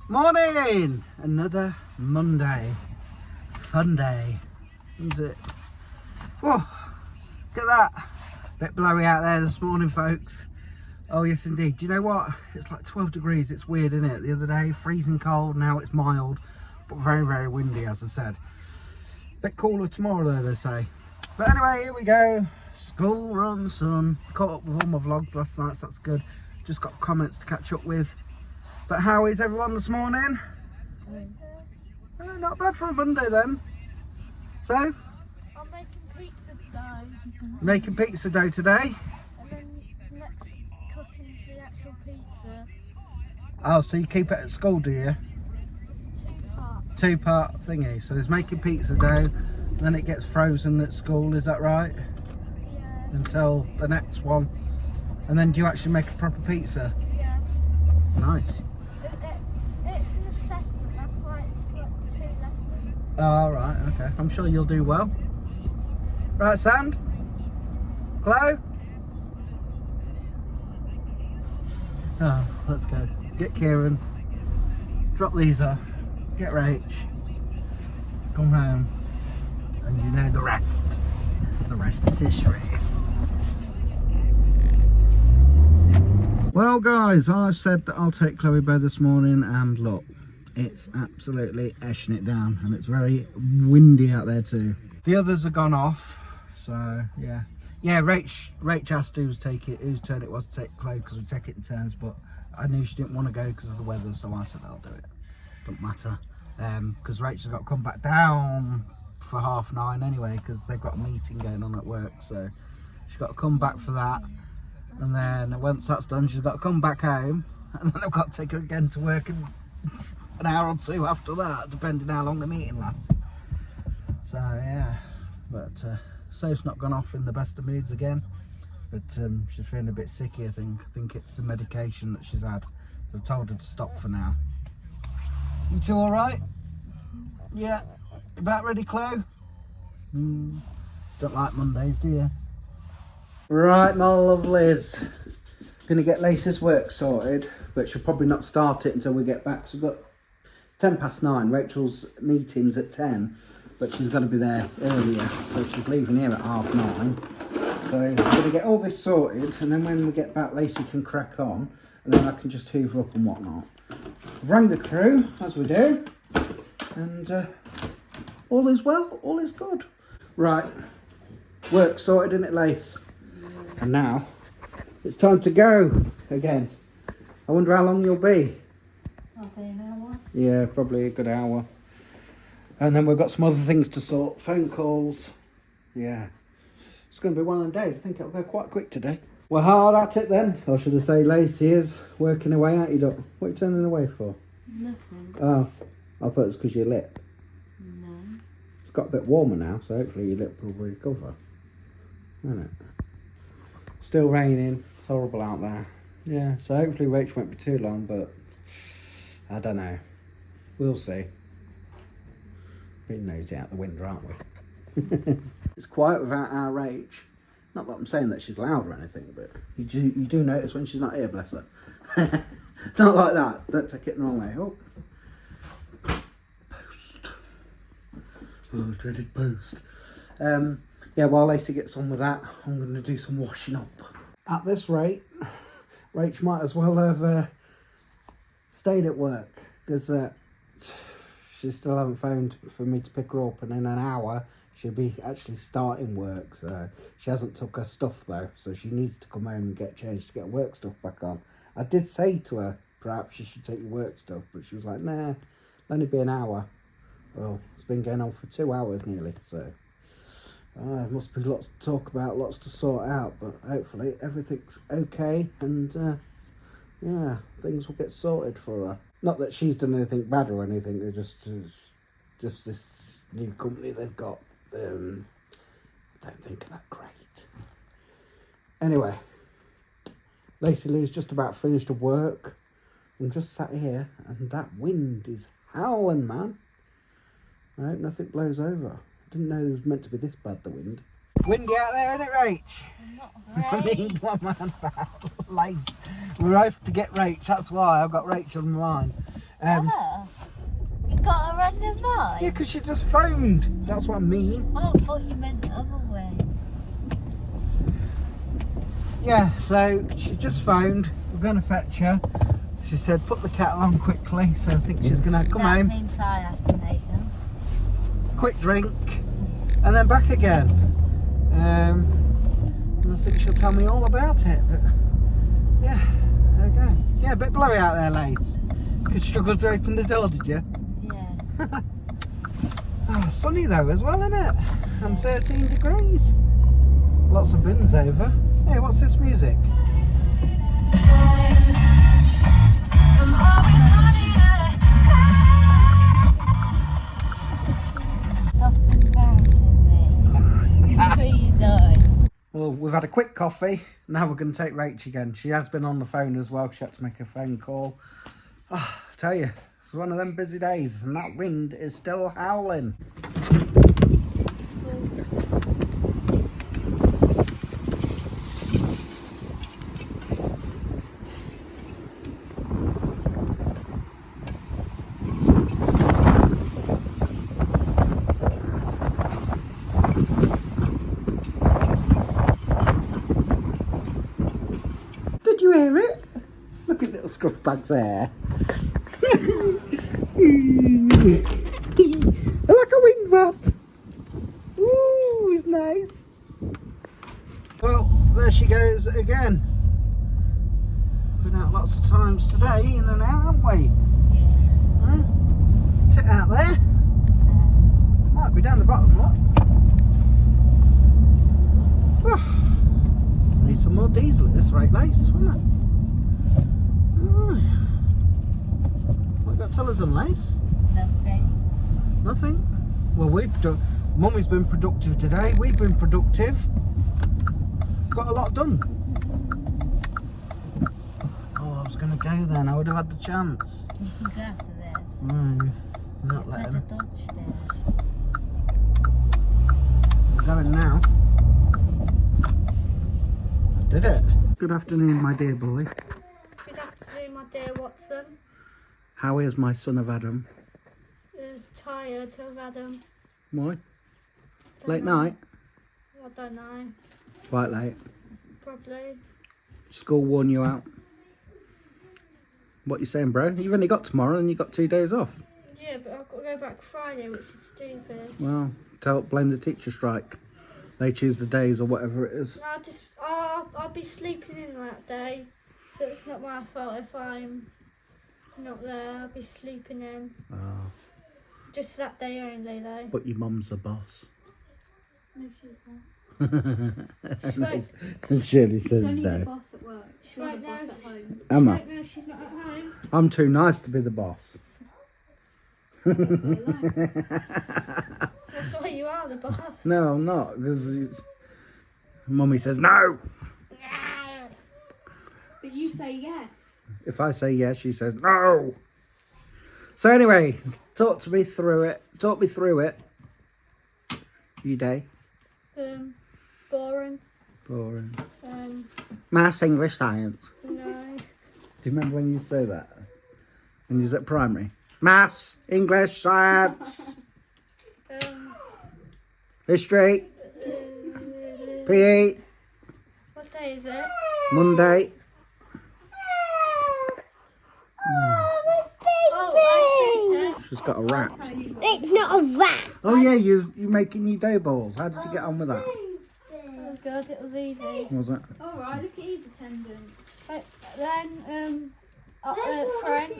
Morning! Another Monday. Fun day, isn't it? Whoa, look at that. Bit blowy out there this morning, folks. Oh yes indeed. Do you know what? It's like 12 degrees. It's weird, isn't it? The other day, freezing cold. Now it's mild, but very, very windy, as I said. Bit cooler tomorrow though, they say. But anyway, here we go. School run, son. Caught up with all my vlogs last night, so that's good. Just got comments to catch up with. But how is everyone this morning? Not bad for a Monday then. So? I'm making pizza dough. Making pizza dough today? And then next cooking's the actual pizza. Oh, so you keep it at school, do you? It's a two-part. Two-part thingy. So there's making pizza dough, then it gets frozen at school, is that right? Yeah. Until the next one. And then do you actually make a proper pizza? Yeah. Nice. It's an assessment, that's why it's like 2 lessons. Oh, right, okay. I'm sure you'll do well. Right, Sand? Glow? Oh, let's go. Get Kieran. Drop these off. Get Rach. Come home. And you know the rest. The rest is history. Well guys, I've said that I'll take Chloe Bear this morning, and look, it's absolutely eshing it down, and it's very windy out there too. The others have gone off, so yeah. Yeah, Rach asked whose turn it was to take Chloe, because we take it in turns, but I knew she didn't want to go because of the weather, so I said I'll do it. Don't matter, because Rachel's got to come back down for 9:30 anyway, because they've got a meeting going on at work, so she's got to come back for that. And then once that's done, she's got to come back home, and then I've got to take her again to work in an hour or two after that, depending how long the meeting lasts. So yeah, but Safe's not gone off in the best of moods again, but she's feeling a bit sicky. I think it's the medication that she's had, so I've told her to stop for now. You two all right? Yeah. About ready, Chloe? Don't like Mondays, do you? Right, my lovelies. Gonna get Lacey's work sorted, but she'll probably not start it until we get back. So we've got 9:10. Rachel's meeting's at 10, but she's got to be there earlier, so she's leaving here at 9:30. So I'm gonna get all this sorted, and then when we get back, Lacey can crack on, and then I can just hoover up and whatnot. I've rang the crew, as we do, and all is well, all is good. Right, work sorted, isn't it, Lace? And now it's time to go again. I wonder how long you'll be. I'll say an hour. Yeah, probably a good hour. And then we've got some other things to sort. Phone calls. Yeah. It's going to be one of them days. I think it'll go quite quick today. We're hard at it then. Or should I say Lacey is working away, aren't you, Doc? What are you turning away for? Nothing. Oh, I thought it was because your lip. No. It's got a bit warmer now, so hopefully your lip will recover. Isn't it? Still raining. It's horrible out there. Yeah, so hopefully Rach won't be too long, but I don't know. We'll see. Being nosy out the window, aren't we? It's quiet without our Rach. Not that I'm saying that she's loud or anything, but you do notice when she's not here, bless her. Not like that. Don't take it the wrong way. Oh. Post. Oh, dreaded post. Yeah, while Lacey gets on with that, I'm going to do some washing up. At this rate, Rach might as well have stayed at work, because she still hasn't phoned for me to pick her up, and in an hour she'll be actually starting work. So she hasn't took her stuff though, so she needs to come home and get changed to get work stuff back on. I did say to her, perhaps you should take your work stuff, but she was like, nah, it'll only be an hour. Well, it's been going on for 2 hours nearly, so there must be lots to talk about, lots to sort out, but hopefully everything's okay, and yeah, things will get sorted for her. Not that she's done anything bad or anything, they're just this new company they've got. I don't think that great. Anyway, Lacey Lou's just about finished her work. I'm just sat here, and that wind is howling, man. I hope nothing blows over. Didn't know it was meant to be this bad, the wind. Windy out there, isn't it, Rach? Not I great. mean, one man about Lace. We're off to get Rach, that's why I've got Rach on mine. Oh, you got her on the right? Yeah, because she just phoned. That's what I mean. Oh, I thought you meant the other way. Yeah, so she just phoned. We're going to fetch her. She said put the kettle on quickly, so I think she's going to come That home, means I have to make them. quick drink, and then back again. And I think she'll tell me all about it. But yeah, there we go. Yeah, a bit blowy out there, Lace. You struggled to open the door, did you? Yeah. Oh, sunny though as well, isn't it? And 13 degrees. Lots of bins over. Hey, what's this music? Stop embarrassing me. Before you die. Well, we've had a quick coffee. Now we're going to take Rach again. She has been on the phone as well. She had to make a phone call. Oh, I tell you, it's one of them busy days, and that wind is still howling. Did you hear it? Look at little scruff bag's hair. Like a wind map. Ooh, it's nice. Well, there she goes again. Been out lots of times today, in and out, haven't we? Huh? Sit out there. Might be down the bottom, look. Need some more diesel at this rate, Lace, wouldn't it? What got to tell us on, Lace? Nothing. Nothing? Well, we've done. Mummy's been productive today. We've been productive. Got a lot done. Oh, I was going to go then. I would have had the chance. You can go after this. Not Let letting. the dodge there. We're going now. I did it. Good afternoon, my dear boy. Good afternoon, my dear Watson. How is my son of Adam? Tired of Adam. Why? Don't Late know. night? I don't know. Quite late. Probably. School worn you out. What you saying, bro? You've only got tomorrow and you've got 2 days off. Yeah, but I've got to go back Friday, which is stupid. Well, blame the teacher strike. They choose the days or whatever it is. I'll be sleeping in that day, so it's not my fault if I'm not there. I'll be sleeping in. Oh, Just that day only, though. but your mum's the boss. No, she's not. Right. Shirley She's says only the no. boss at work. She's Right the boss now. at home. Am I? Right now she's not at home. I'm too nice to be the boss. That's what I like. That's why you are the boss. No, I'm not, because Mummy says no. But you say yes. If I say yes, she says no. So anyway, talk me through it. Your day. Boring. Boring. Maths. English, science. No. Do you remember when you say that? When you was at primary? Maths, English, science, history, PE, What day is it? Monday. Oh, She's got a rat. it's not a rat. Oh yeah, you're making your dough balls. How did you get on with that? Oh god, it was easy. Was it? Alright, look at his attendance. But then, French.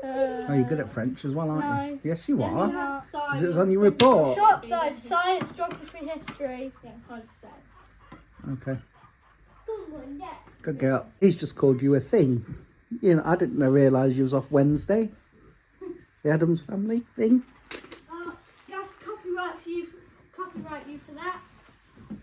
Oh, you're good at French as well, aren't you? No. Yes, you Then we are. have Because it was science. on your report. Short side, science, geography, history. Yeah, that's what I just said. Okay. Good girl. He's just called you a thing. You know, I didn't realise you was off Wednesday. The Addams Family thing. You have to copyright you for that.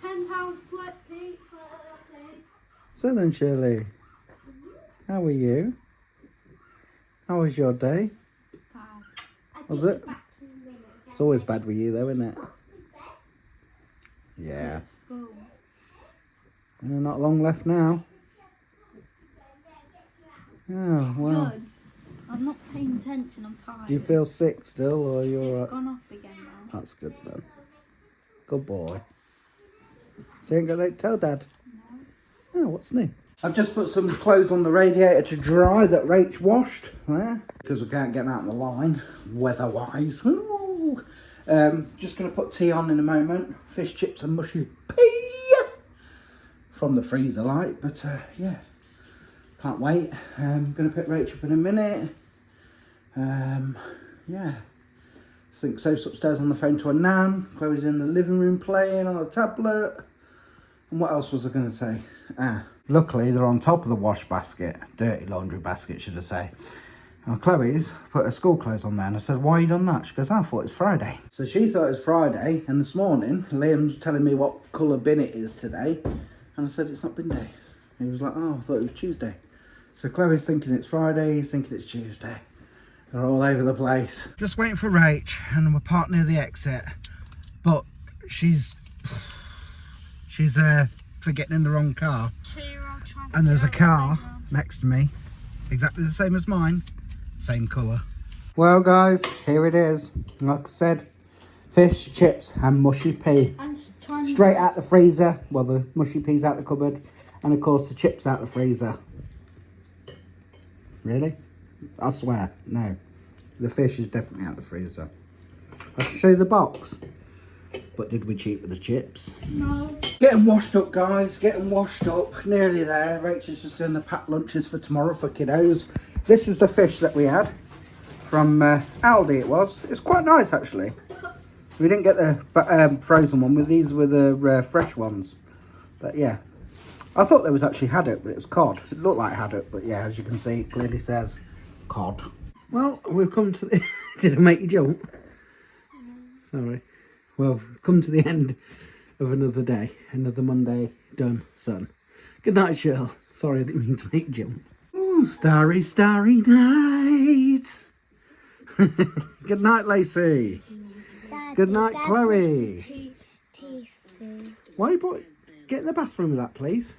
£10 split, please. So then, Shirley, how are you? How was your day? Was it? It's always bad with you though, isn't it? Yeah. School. Not long left now. Oh, well. Good. I'm not paying attention, I'm tired. Do you feel sick still, or you're It's alright? gone off again now. That's good then. Good boy. So you ain't gonna tell Dad? No. Oh, what's new? I've just put some clothes on the radiator to dry that Rach washed there, because we can't get them out on the line, weather-wise. Ooh. Just going to put tea on in a moment. Fish chips and mushy pea from the freezer light, but yeah, can't wait. I'm going to pick Rach up in a minute. Yeah, I think Soph's upstairs on the phone to her nan. Chloe's in the living room playing on a tablet. And what else was I going to say? Luckily they're on top of the wash basket, dirty laundry basket should I say. Now Chloe's put her school clothes on there, and I said, why you done that? She goes, I thought it's Friday. So she thought it was Friday, and this morning Liam's telling me what colour bin it is today, and I said it's not bin day. And he was like, oh, I thought it was Tuesday. So Chloe's thinking it's Friday, he's thinking it's Tuesday. They're all over the place. Just waiting for Rach, and we're parked near the exit, but she's for getting in the wrong car, and there's a car next to me exactly the same as mine, same colour. Well guys, here it is. Like I said, fish, chips and mushy pea, straight out the freezer. Well, the mushy pea's out the cupboard, and of course the chips out the freezer. Really? I swear, no, the fish is definitely out the freezer. I can show you the box. But did we cheat with the chips? No. Getting washed up, guys. Getting washed up. Nearly there. Rachel's just doing the packed lunches for tomorrow for kiddos. This is the fish that we had from Aldi. It was. It's quite nice, actually. We didn't get the frozen one. With these were the fresh ones. But yeah, I thought there was actually haddock, but it was cod. It looked like haddock, but yeah, as you can see, it clearly says cod. Well, we've come to the... Did I make you jump? Sorry. Well, come to the end of another day, another Monday done, son. Good night, Cheryl. Sorry, I didn't mean to make you jump. Ooh, starry, starry night. Good night, Lacey. Good night, Chloe. Why you get in the bathroom with that, please?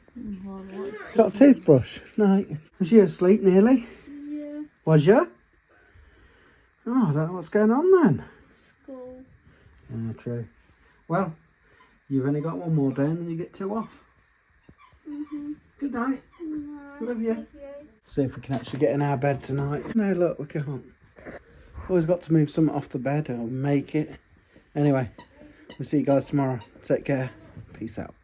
Got a toothbrush. Night. Was you asleep nearly? Yeah. Was you? Oh, I don't know what's going on then. School. Yeah, true. Well, you've only got one more day and then you get 2 off. Good night. Love you. See if we can actually get in our bed tonight. No, look, we can't. Always got to move something off the bed or make it. Anyway, we'll see you guys tomorrow. Take care. Peace out.